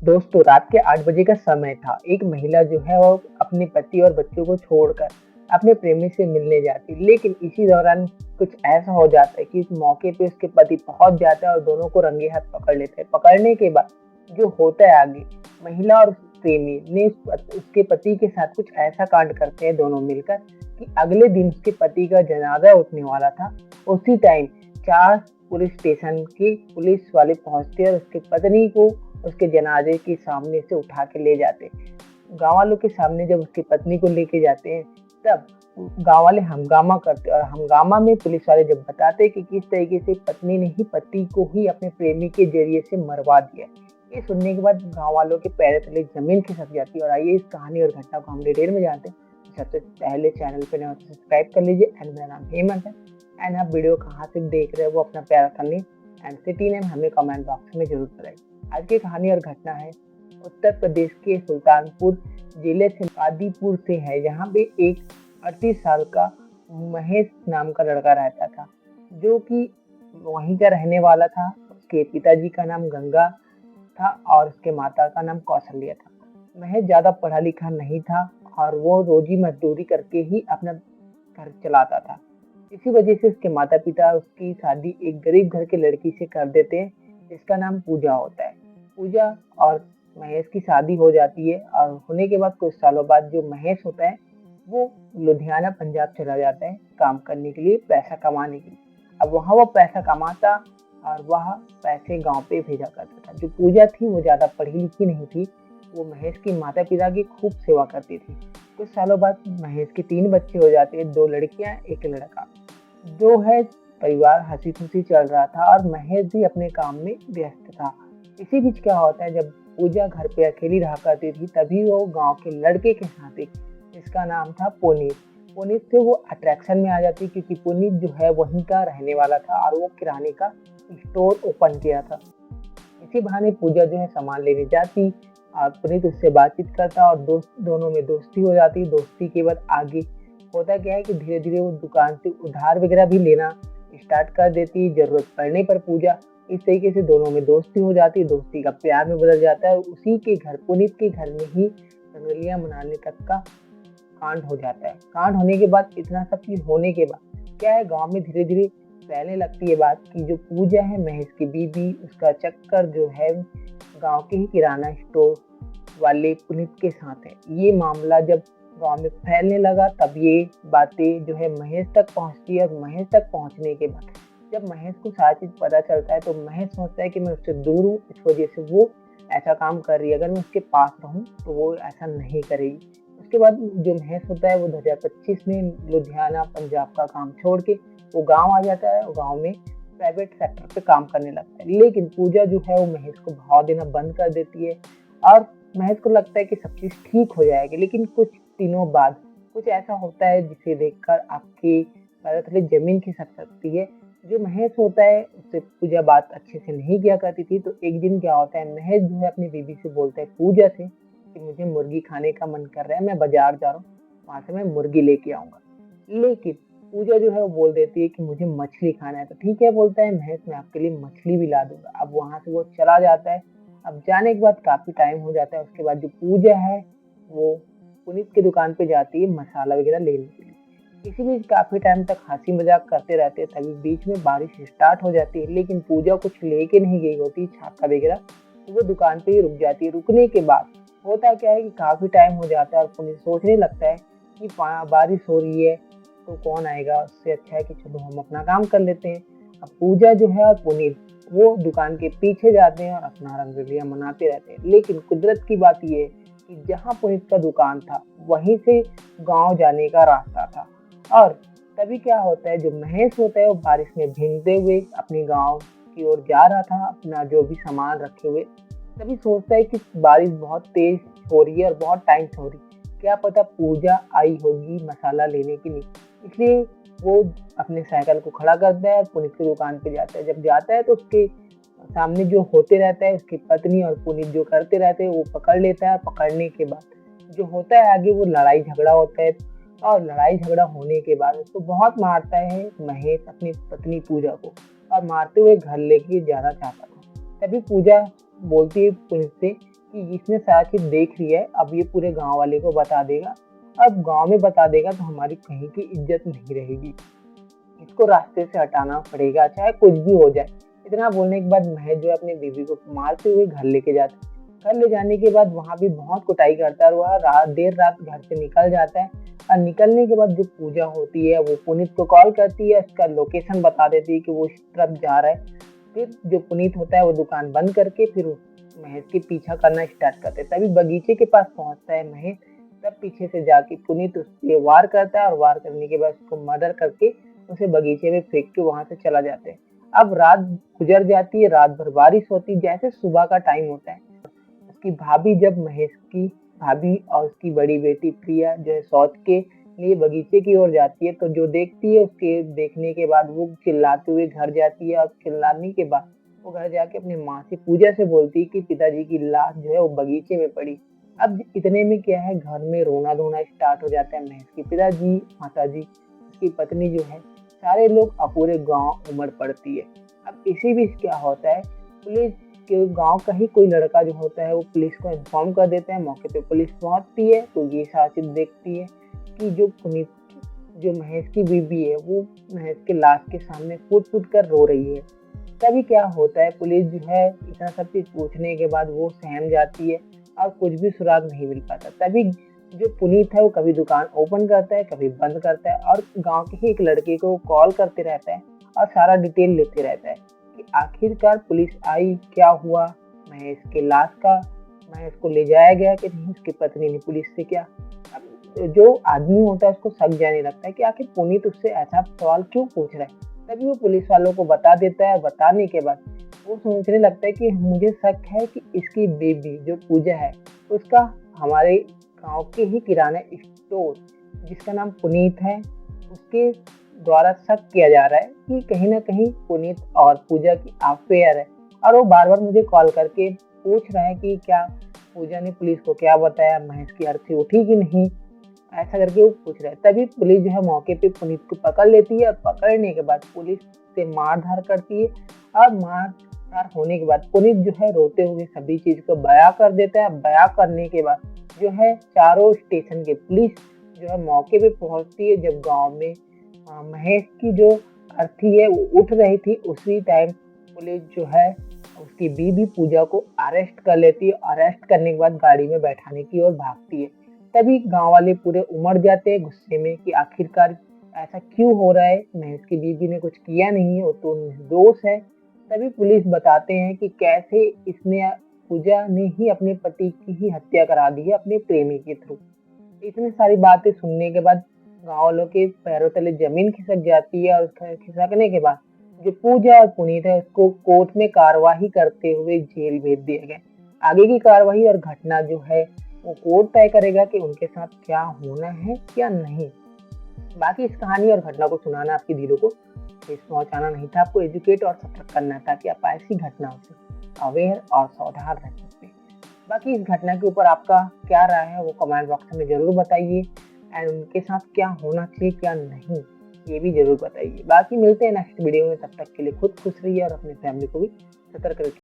दोस्तों रात के 8 बजे का समय था। एक महिला जो है वो अपने पति और बच्चों को छोड़कर अपने प्रेमी से मिलने जाती है। लेकिन इसी दौरान कुछ ऐसा हो जाता है कि इस मौके पे उसके पति पहुँच जाता है और दोनों को रंगे हाथ पकड़ लेते हैं। पकड़ने के बाद जो होता है आगे, महिला और प्रेमी ने उसके पति के साथ कुछ ऐसा कांड करते हैं दोनों मिलकर कि अगले दिन उसके पति का जनाज़ा उठने वाला था। उसी टाइम 4 पुलिस स्टेशन के पुलिस वाले पहुँचते और उसकी पत्नी को उसके जनाजे के सामने से उठा के ले जाते। गाँव वालों के सामने जब उसकी पत्नी को लेके जाते हैं, तब गाँव वाले हंगामा करते और हंगामा में पुलिस वाले जब बताते कि किस तरीके से पत्नी ने ही पति को ही अपने प्रेमी के ज़रिए से मरवा दिया। ये सुनने के बाद गाँव वालों के पैर तले ज़मीन खिसक जाती है और आइए इस कहानी और घटना को हम डिटेल में जानते हैं। सबसे पहले चैनल पे नए हो तो सब्सक्राइब कर लीजिए एंड मेरा नाम हेमंत है एंड आप वीडियो कहाँ से देख रहे हैं वो अपना प्यारा सा नेम एंड सिटी नेम हमें कमेंट बॉक्स में ज़रूर बताइए। आज की कहानी और घटना है उत्तर प्रदेश के सुल्तानपुर जिले से आदिपुर से है, जहाँ पे एक 38 साल का महेश नाम का लड़का रहता था, जो कि वहीं का रहने वाला था। उसके पिताजी का नाम गंगा था और उसके माता का नाम कौशल्या था। महेश ज़्यादा पढ़ा लिखा नहीं था और वो रोजी मजदूरी करके ही अपना घर चलाता था। इसी वजह से उसके माता पिता उसकी शादी एक गरीब घर के लड़की से कर देते हैं, जिसका नाम पूजा होता है। पूजा और महेश की शादी हो जाती है और होने के बाद कुछ सालों बाद जो महेश होता है वो लुधियाना पंजाब चला जाता है काम करने के लिए, पैसा कमाने के लिए। अब वहाँ वो पैसा कमाता और वह पैसे गांव पे भेजा करता था। जो पूजा थी वो ज़्यादा पढ़ी लिखी नहीं थी, वो महेश की माता पिता की खूब सेवा करती थी। कुछ सालों बाद महेश के 3 बच्चे हो जाते हैं, 2 लड़कियां 1 लड़का। जो है परिवार हंसी खुशी चल रहा था और महेश भी अपने काम में व्यस्त था। इसी बीच क्या होता है, जब पूजा घर पे अकेली रहा करती थी तभी वो गांव के लड़के के साथ एक, जिसका नाम था पुनीत, पुनीत से वो अट्रैक्शन में आ जाती क्योंकि पुनीत जो है वहीं का रहने वाला था और वो किराने का स्टोर ओपन किया था। इसी बहाने पूजा जो है सामान लेने जाती और पुनीत उससे बातचीत करता और दोनों में दोस्ती हो जाती। दोस्ती के बाद आगे होता क्या है कि धीरे धीरे वो दुकान से उधार वगैरह भी लेना स्टार्ट कर देती, जरूरत पड़ने पर पूजा। इस तरीके से दोनों में दोस्ती हो जाती, दोस्ती का प्यार में बदल जाता है और उसी के घर, पुनीत के घर में ही रंगोलियां मनाने तक का कांड हो जाता है। कांड होने के बाद, इतना सब चीज होने के बाद क्या है, गांव में धीरे धीरे फैलने लगती है बात कि जो पूजा है महेश की बीवी, उसका चक्कर जो है गांव के ही किराना स्टोर वाले पुनीत के साथ है। ये मामला जब गांव में फैलने लगा तब ये बातें जो है महेश तक पहुंचती है और महेश तक पहुंचने के बाद जब महेश को सारी चीज पता चलता है तो महेश सोचता है कि मैं उससे दूर हूँ, इस वजह से वो ऐसा काम कर रही है। अगर मैं उसके पास रहूँ तो वो ऐसा नहीं करेगी। उसके बाद जो महेश होता है वो 2025 में लुधियाना पंजाब का काम छोड़ के वो गाँव आ जाता है और गाँव में प्राइवेट सेक्टर पे काम करने लगता है। लेकिन पूजा जो है वो महेश को भाव देना बंद कर देती है और महेश को लगता है कि सब चीज़ ठीक हो जाएगी। लेकिन कुछ दिनों बाद कुछ ऐसा होता है जिसे देखकर आपके पैरों तले जमीन खिसक सकती है। जो महेश होता है उससे पूजा बात अच्छे से नहीं किया करती थी, तो एक दिन क्या होता है, महेश जो है अपनी बीवी से बोलता है पूजा से कि मुझे मुर्गी खाने का मन कर रहा है, मैं बाजार जा रहा हूँ, वहाँ से मैं मुर्गी लेके आऊँगा। लेकिन पूजा जो है वो बोल देती है कि मुझे मछली खाना है। तो ठीक है बोलता है महेश, मैं आपके लिए मछली भी ला दूंगा। अब वहाँ से वो चला जाता है। अब जाने के बाद काफी टाइम हो जाता है। उसके बाद जो पूजा है वो पुनीत की दुकान पे जाती है मसाला वगैरह लेने के लिए। इसी बीच काफी टाइम तक हंसी मजाक करते रहते हैं, तभी बीच में बारिश स्टार्ट हो जाती है। लेकिन पूजा कुछ लेके नहीं गई होती, छाता वगैरह, तो वो दुकान पे ही रुक जाती है। रुकने के बाद होता क्या है कि काफी टाइम हो जाता है और पुनीत सोचने लगता है कि बारिश हो रही है तो कौन आएगा, उससे अच्छा है कि चलो हम अपना काम कर लेते हैं। अब पूजा जो है और पुनीत वो दुकान के पीछे जाते हैं और अपना रंगोलियां मनाते रहते हैं। लेकिन कुदरत की बात ये है कि जहाँ पुनीत का दुकान था वहीं से गांव जाने का रास्ता था और तभी क्या होता है, जो महेश होता है वो बारिश में भीगते हुए अपने गांव की ओर जा रहा था अपना जो भी सामान रखे हुए। तभी सोचता है कि बारिश बहुत तेज हो रही है और बहुत टाइम से हो रही है, क्या पता पूजा आई होगी मसाला लेने के लिए। इसलिए वो अपने साइकिल को खड़ा करता है और पुनीत की दुकान पे जाता है। जब जाता है तो उसके सामने जो होते रहता है, उसकी पत्नी और पुनीत जो करते रहते हैं वो पकड़ लेता है। पकड़ने के बाद जो होता है आगे वो लड़ाई झगड़ा होता है और लड़ाई झगड़ा होने के बाद उसको बहुत मारता है महेश अपनी पत्नी पूजा को और मारते हुए घर लेके जाना चाहता था। तभी पूजा बोलती है पुनीत से कि इसने सारा चीज़ देख लिया है, अब ये पूरे गाँव वाले को बता देगा। अब गाँव में बता देगा तो हमारी कहीं की इज़्ज़त नहीं रहेगी। इसको रास्ते से हटाना पड़ेगा, चाहे कुछ भी हो जाए। इतना बोलने के बाद महेश जो है अपनी बीवी को मारते हुए घर लेके जाता है। घर ले जाने के बाद वहाँ भी बहुत कुटाई करता है और वह देर रात घर से निकल जाता है। और निकलने के बाद जो पूजा होती है वो पुनीत को कॉल करती है, उसका लोकेशन बता देती है कि वो इस तरफ जा रहा है। फिर जो पुनीत होता है वो दुकान बंद करके फिर महेश के पीछा करना स्टार्ट करते हैं। तभी बगीचे के पास पहुँचता है महेश, तब पीछे से जाके पुनीत उस पे वार करता है और वार करने के बाद उसको मर्डर करके उसे बगीचे में फेंक के वहाँ से चला जाता है। अब रात गुजर जाती है, रात भर बारिश होती है, जैसे सुबह का टाइम होता है। उसकी भाभी जब महेश की भाभी और उसकी बड़ी बेटी प्रिया जो है शौच के लिए बगीचे की ओर जाती है, तो जो देखती है उसके देखने के बाद वो चिल्लाते हुए घर जाती है और चिल्लाने के बाद वो घर जाके अपनी माँ से पूजा से बोलती है कि पिताजी की लाश जो है वो बगीचे में पड़ी। अब इतने में क्या है, घर में रोना-धोना स्टार्ट हो जाता है। महेश के पिताजी, माताजी, उसकी पत्नी जो है, सारे लोग और पूरे गाँव उमड़ पड़ती है। अब इसी बीच क्या होता है, पुलिस के गाँव का ही कोई लड़का जो होता है वो पुलिस को इन्फॉर्म कर देता है। मौके पे पुलिस पहुँचती है तो ये सारी चीज़ देखती है कि जो महेश की बीवी है वो महेश के लाश के सामने कूद-कूद कर रो रही है। तभी क्या होता है, पुलिस जो है इतना सब चीज़ पूछने के बाद वो सहम जाती है और कुछ भी सुराग नहीं मिल पाता। तभी जो पुनीत है वो कभी दुकान ओपन करता है, कभी बंद करता है और गाँव के ही एक लड़के को कॉल करते रहता है और सारा डिटेल लेते रहता है कि आखिरकार पुलिस आई, क्या हुआ, महेश के लाश का महेश को ले जाया गया कि नहीं, उसकी पत्नी ने पुलिस से क्या। अब जो आदमी होता है उसको शक जाने लगता है कि आखिर पुनीत उससे ऐसा सवाल क्यों पूछ रहा है। तभी वो पुलिस वालों को बता देता है। बताने के बाद वो सोचने लगता है कि मुझे शक है कि इसकी बेबी जो पूजा है उसका हमारे गांव के ही किराना स्टोर जिसका नाम पुनीत है उसके द्वारा शक किया जा रहा है कि कहीं ना कहीं पुनीत और पूजा की अफेयर है। और वो बार बार मुझे कॉल करके पूछ रहा है कि क्या पूजा ने पुलिस को क्या बताया, महेश की अर्थी उठी कि नहीं, ऐसा करके वो पूछ रहा है। तभी पुलिस जो है मौके पे पुनीत को पकड़ लेती है और पकड़ने के बाद पुलिस से मारधाड़ करती है। और मारधाड़ होने के बाद पुनीत जो है रोते हुए सभी चीज को बयां कर देता है। बयां करने के बाद जो है चारों स्टेशन के पुलिस जो है मौके पे पहुंचती है। जब गांव में महेश की जो अर्थी है वो उठ रही थी, उसी टाइम पुलिस जो है उसकी बीवी पूजा को अरेस्ट कर लेती है। अरेस्ट करने के बाद गाड़ी में बैठाने की ओर भागती है। तभी गांव वाले पूरे उमड़ जाते हैं गुस्से में कि आखिरकार ऐसा क्यों हो रहा है, महेश की बीवी ने कुछ किया नहीं है, वो तो निर्दोष है। तभी पुलिस बताते हैं कि कैसे इसने पूजा ने ही अपने पति की ही हत्या करा दी है अपने प्रेमी के थ्रू। इतनी सारी बातें सुनने के बाद गाँव वालों के पैरों तले जमीन खिसक जाती है और खिसकने के बाद जो पूजा और पुनीत है उसको कोर्ट में कार्यवाही करते हुए जेल भेज दिया गया। आगे की कार्यवाही और घटना जो है वो कोर्ट तय करेगा कि उनके साथ क्या होना है क्या नहीं। बाकी इस कहानी और घटना को सुनाना आपकी दिलों को ठेस पहुंचाना नहीं था, आपको एजुकेट और सतर्क करना था कि आप ऐसी घटनाओं से अवेयर और सावधान रह सकते हैं। बाकी इस घटना के ऊपर आपका क्या राय है वो कमेंट बॉक्स में जरूर बताइए एंड उनके साथ क्या होना चाहिए क्या नहीं ये भी जरूर बताइए। बाकी मिलते हैं नेक्स्ट वीडियो में, तब तक के लिए खुद खुश रहिए और अपनी फैमिली को भी सतर्क रखिए।